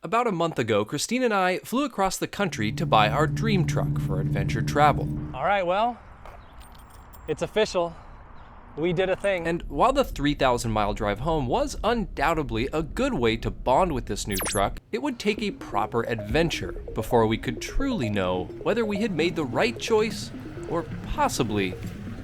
About a month ago, Christine and I flew across the country to buy our dream truck for adventure travel. All right, well, it's official. We did a thing. And while the 3,000-mile drive home was undoubtedly a good way to bond with this new truck, it would take a proper adventure before we could truly know whether we had made the right choice or possibly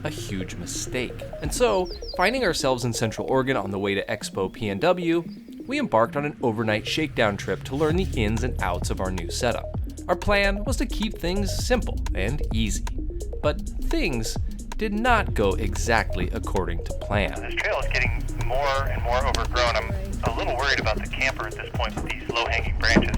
a huge mistake. And so, finding ourselves in Central Oregon on the way to Expo PNW, we embarked on an overnight shakedown trip to learn the ins and outs of our new setup. Our plan was to keep things simple and easy, but things did not go exactly according to plan. This trail is getting more and more overgrown. I'm a little worried about the camper at this point with these low-hanging branches.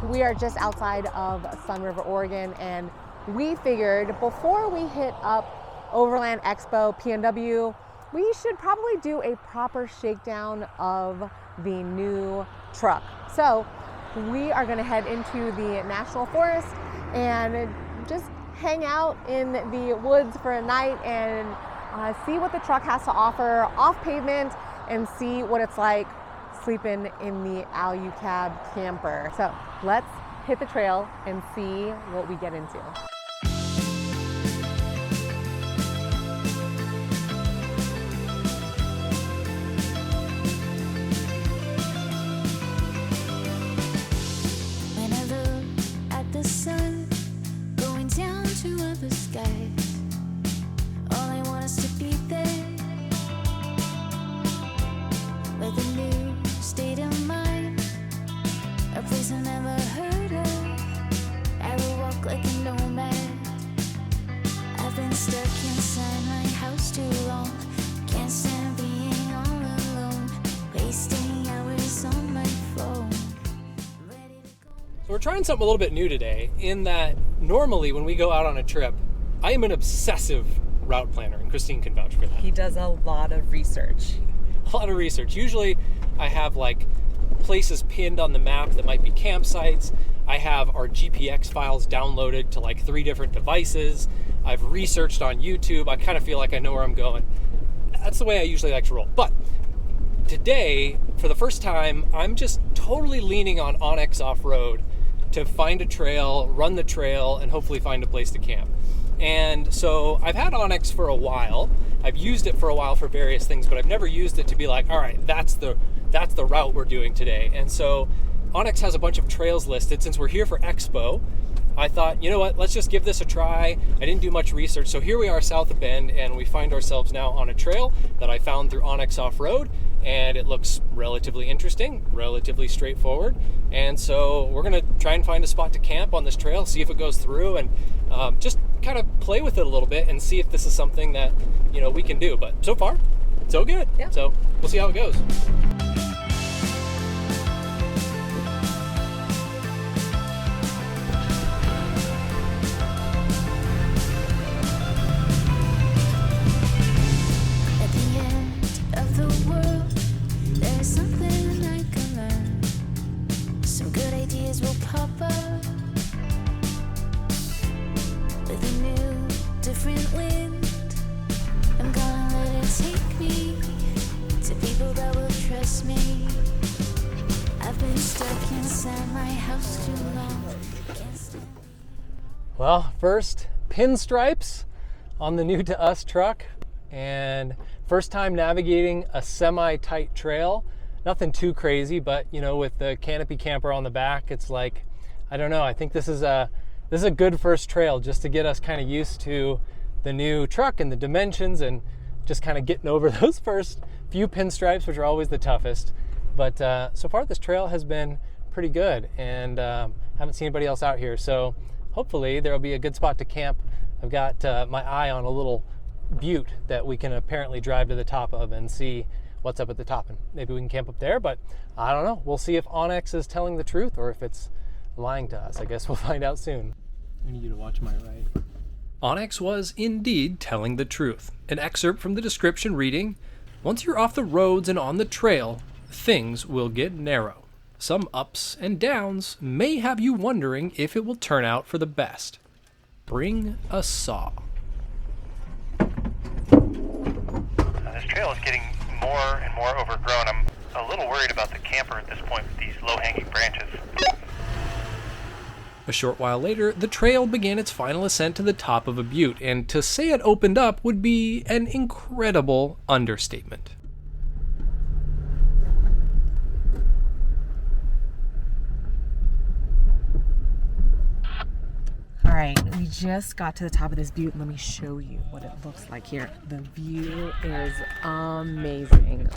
We are just outside of Sun River, Oregon, and we figured before we hit up Overland Expo PNW, we should probably do a proper shakedown of the new truck. So we are going to head into the National Forest and just hang out in the woods for a night and see what the truck has to offer off pavement and see what it's like sleeping in the Alu-Cab camper. So let's hit the trail and see what we get into. When I look at the sun going down to other skies, all I want is to be there with a new state of mind, a place I've never heard of. I will walk like a nomad. I've been stuck inside my house too long. Can't stand being all alone, wasting hours on my phone. So we're trying something a little bit new today in that normally when we go out on a trip, I am an obsessive route planner, and Christine can vouch for that. He does a lot of research. A lot of research. Usually I have like places pinned on the map that might be campsites. I have our GPX files downloaded to like 3 different devices. I've researched on YouTube. I kind of feel like I know where I'm going. That's the way I usually like to roll. But today, for the first time, I'm just totally leaning on Onyx Off-Road to find a trail, run the trail, and hopefully find a place to camp. And so I've had Onyx for a while. I've used it for a while for various things, but I've never used it to be like, all right, that's the route we're doing today. And so Onyx has a bunch of trails listed. Since we're here for Expo, I thought, you know what, let's just give this a try. I didn't do much research. So here we are south of Bend, and we find ourselves now on a trail that I found through Onyx Off-Road, and it looks relatively interesting, relatively straightforward. And so we're gonna try and find a spot to camp on this trail, see if it goes through, and just kind of play with it a little bit and see if this is something that, you know, we can do. But so far, so good. Yeah. So we'll see how it goes. At the end of the world, there is something I can learn. Some good ideas will pop up with a new, different wind. I'm gonna let it take me to people that will trust me. I've been stuck inside my house too long. Can't stand. Well, first, pinstripes on the new to us truck, and first time navigating a semi-tight trail. Nothing too crazy, but you know, with the canopy camper on the back, it's like, I don't know, I think this is a good first trail just to get us kind of used to the new truck and the dimensions and just kind of getting over those first few pinstripes, which are always the toughest. But so far this trail has been pretty good, and haven't seen anybody else out here. So hopefully there'll be a good spot to camp. I've got my eye on a little butte that we can apparently drive to the top of and see what's up at the top, and maybe we can camp up there. But I don't know. We'll see if Onyx is telling the truth or if it's lying to us. I guess we'll find out soon. I need you to watch my right. Onyx was indeed telling the truth. An excerpt from the description reading, "Once you're off the roads and on the trail, things will get narrow. Some ups and downs may have you wondering if it will turn out for the best. Bring a saw." this trail is getting more and more overgrown. I'm a little worried about the camper at this point with these low-hanging branches. A short while later, the trail began its final ascent to the top of a butte, and to say it opened up would be an incredible understatement. All right, we just got to the top of this butte. Let me show you what it looks like here. The view is amazing.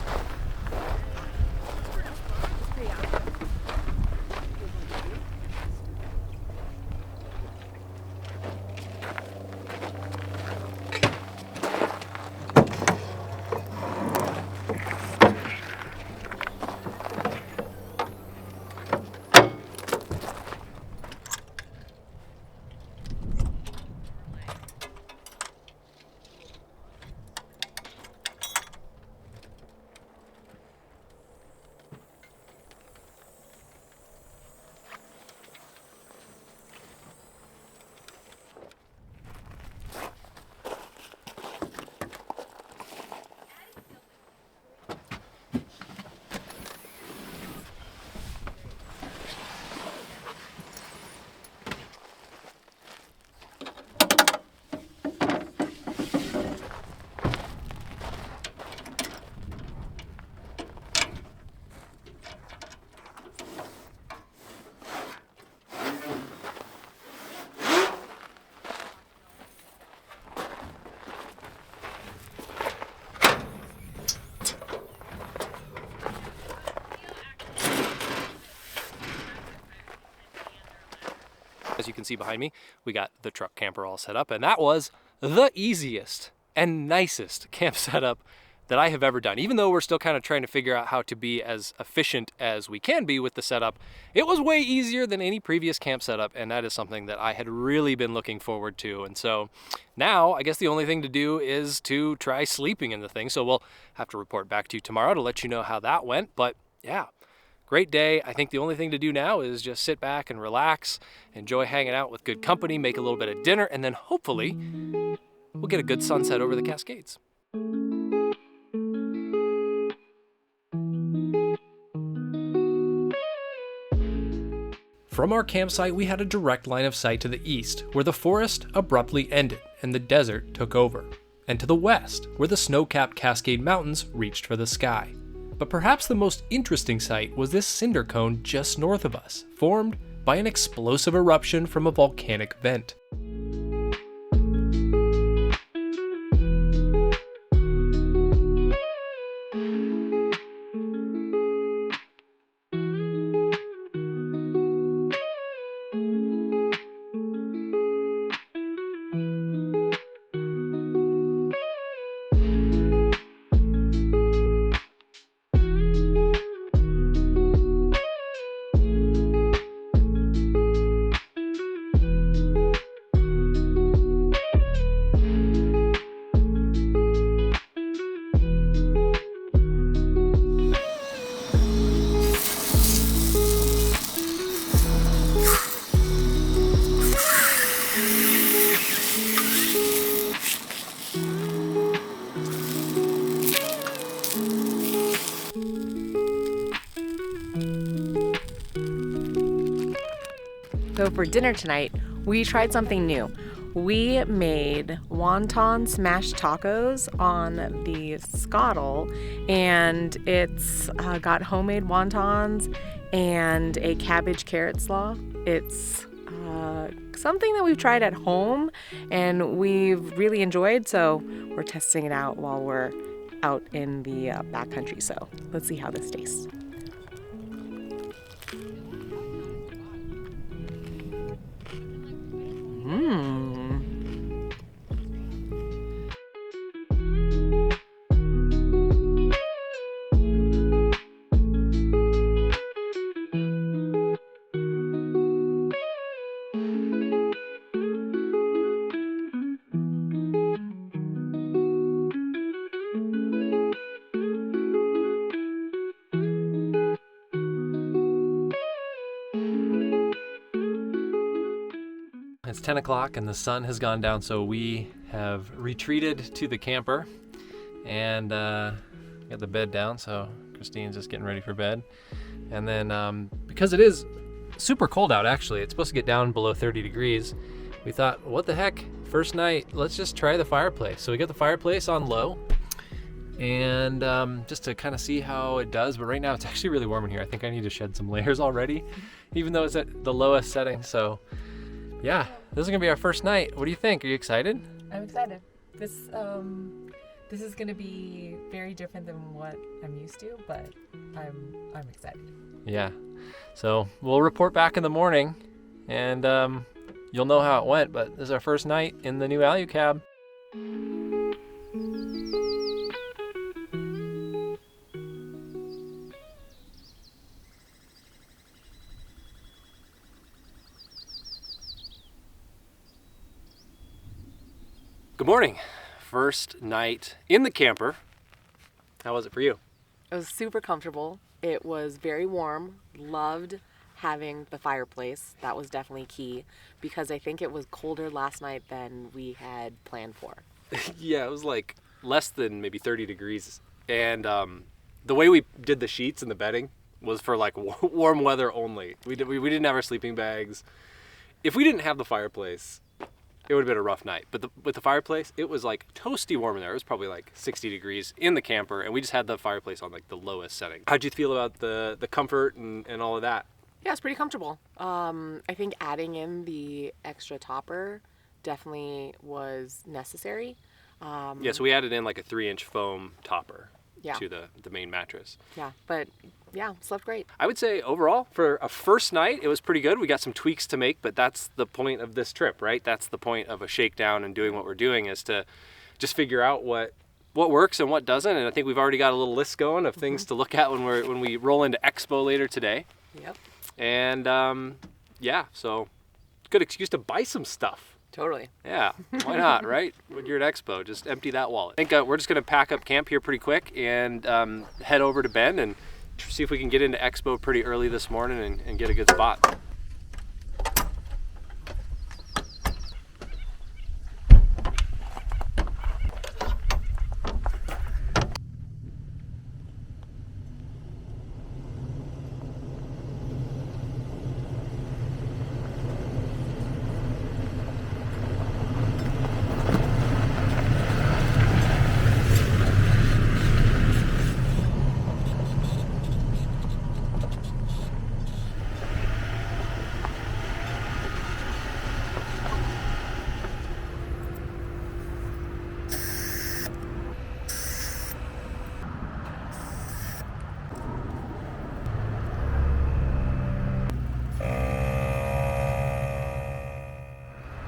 As you can see behind me, we got the truck camper all set up, and that was the easiest and nicest camp setup that I have ever done. Even though we're still kind of trying to figure out how to be as efficient as we can be with the setup, it was way easier than any previous camp setup, and that is something that I had really been looking forward to. And so now I guess the only thing to do is to try sleeping in the thing. So we'll have to report back to you tomorrow to let you know how that went. But yeah, great day. I think the only thing to do now is just sit back and relax, enjoy hanging out with good company, make a little bit of dinner, and then hopefully we'll get a good sunset over the Cascades. From our campsite, we had a direct line of sight to the east, where the forest abruptly ended and the desert took over, and to the west, where the snow-capped Cascade Mountains reached for the sky. But perhaps the most interesting sight was this cinder cone just north of us, formed by an explosive eruption from a volcanic vent. So for dinner tonight, we tried something new. We made wonton smashed tacos on the scuttle, and it's got homemade wontons and a cabbage carrot slaw. It's something that we've tried at home and we've really enjoyed, so we're testing it out while we're out in the backcountry. So let's see how this tastes. It's 10 o'clock and the sun has gone down, so we have retreated to the camper And got the bed down, so Christine's just getting ready for bed. And then because it is super cold out, actually, it's supposed to get down below 30 degrees. We thought, what the heck? First night, let's just try the fireplace. So we got the fireplace on low, and just to kind of see how it does. But right now it's actually really warm in here. I think I need to shed some layers already, even though it's at the lowest setting. So yeah, this is gonna be our first night. What do you think? Are you excited? I'm excited. This is gonna be very different than what I'm used to, but I'm excited. Yeah. So we'll report back in the morning, and you'll know how it went. But this is our first night in the new Alu-Cab. Good morning. First night in the camper. How was it for you? It was super comfortable. It was very warm. Loved having the fireplace. That was definitely key, because I think it was colder last night than we had planned for. Yeah, it was like less than maybe 30 degrees. And the way we did the sheets and the bedding was for like warm weather only. We didn't have our sleeping bags. If we didn't have the fireplace, it would have been a rough night. But with the fireplace, it was like toasty warm in there. It was probably like 60 degrees in the camper, and we just had the fireplace on like the lowest setting. How'd you feel about the comfort and all of that? Yeah, it's pretty comfortable. I think adding in the extra topper definitely was necessary. Yeah, so we added in like a 3-inch foam topper Yeah. to the main mattress. Yeah, but yeah, slept great. I would say overall, for a first night, it was pretty good. We got some tweaks to make, but that's the point of this trip, right? That's the point of a shakedown and doing what we're doing, is to just figure out what works and what doesn't. And I think we've already got a little list going of things to look at when we roll into Expo later today. Yep. And yeah, so good excuse to buy some stuff. Totally. Yeah, why not, right? When you're at Expo, just empty that wallet. I think we're just going to pack up camp here pretty quick and head over to Bend and see if we can get into Expo pretty early this morning and get a good spot.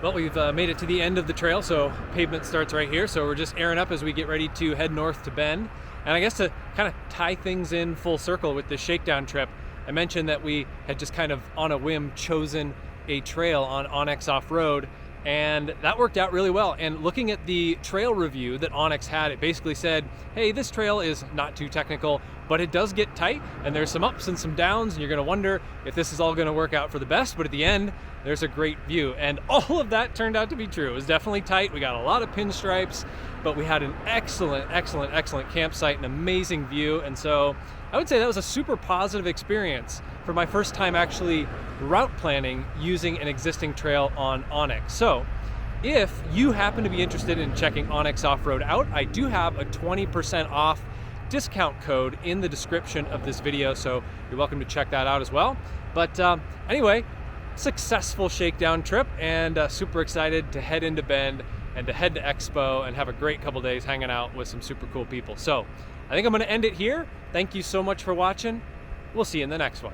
Well, we've made it to the end of the trail, so pavement starts right here. So we're just airing up as we get ready to head north to Bend. And I guess to kind of tie things in full circle with the shakedown trip, I mentioned that we had just kind of on a whim chosen a trail on Onyx Off-Road, and that worked out really well. And looking at the trail review that Onyx had, it basically said, hey, this trail is not too technical, but it does get tight, and there's some ups and some downs, and you're gonna wonder if this is all gonna work out for the best, but at the end, there's a great view. And all of that turned out to be true. It was definitely tight. We got a lot of pinstripes, but we had an excellent campsite, an amazing view. And so I would say that was a super positive experience for my first time actually route planning using an existing trail on Onyx. So if you happen to be interested in checking Onyx Off-Road out, I do have a 20% off discount code in the description of this video, so you're welcome to check that out as well. But anyway, successful shakedown trip, and super excited to head into Bend and to head to Expo and have a great couple days hanging out with some super cool people. So I think I'm going to end it here. Thank you so much for watching. We'll see you in the next one.